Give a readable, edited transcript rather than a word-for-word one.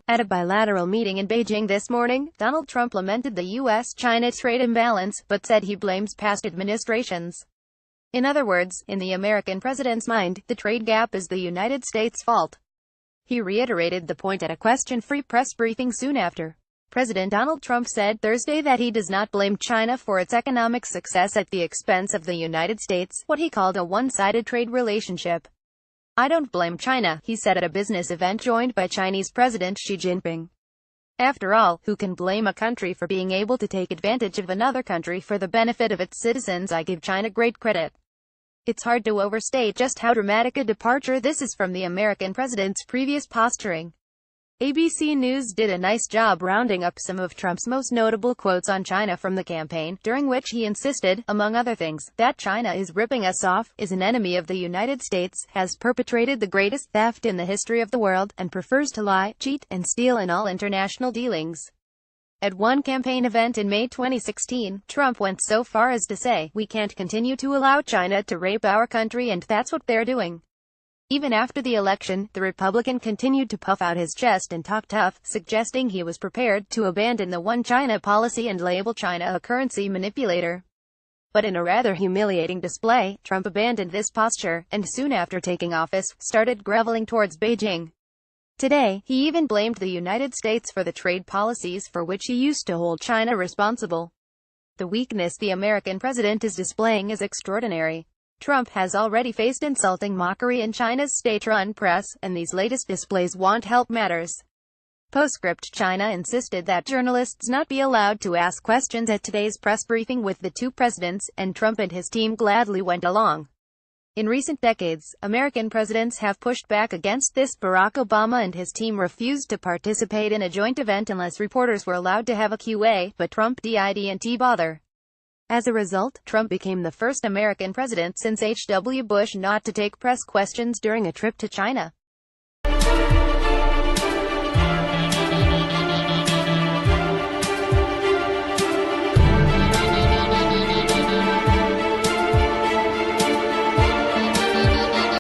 At a bilateral meeting in Beijing this morning, Donald Trump lamented the U.S.-China trade imbalance, but said he blames past administrations. In other words, in the American president's mind, the trade gap is the United States' fault. He reiterated the point at a question-free press briefing soon after. President Donald Trump said Thursday that he does not blame China for its economic success at the expense of the United States, what he called a one-sided trade relationship. "I don't blame China," he said at a business event joined by Chinese President Xi Jinping. "After all, who can blame a country for being able to take advantage of another country for the benefit of its citizens? I give China great credit. It's hard to overstate just how dramatic a departure this is from the American president's previous posturing." ABC News did a nice job rounding up some of Trump's most notable quotes on China from the campaign, during which he insisted, among other things, that China is ripping us off, is an enemy of the United States, has perpetrated the greatest theft in the history of the world, and prefers to lie, cheat, and steal in all international dealings. At one campaign event in May 2016, Trump went so far as to say, "We can't continue to allow China to rape our country, and that's what they're doing." Even after the election, the Republican continued to puff out his chest and talk tough, suggesting he was prepared to abandon the One China policy and label China a currency manipulator. But in a rather humiliating display, Trump abandoned this posture, and soon after taking office, started groveling towards Beijing. Today, he even blamed the United States for the trade policies for which he used to hold China responsible. The weakness the American president is displaying is extraordinary. Trump has already faced insulting mockery in China's state-run press, and these latest displays won't help matters. Postscript: China insisted that journalists not be allowed to ask questions at today's press briefing with the two presidents, and Trump and his team gladly went along. In recent decades, American presidents have pushed back against this. Barack Obama and his team refused to participate in a joint event unless reporters were allowed to have a Q&A, but Trump didn't bother. As a result, Trump became the first American president since H.W. Bush not to take press questions during a trip to China.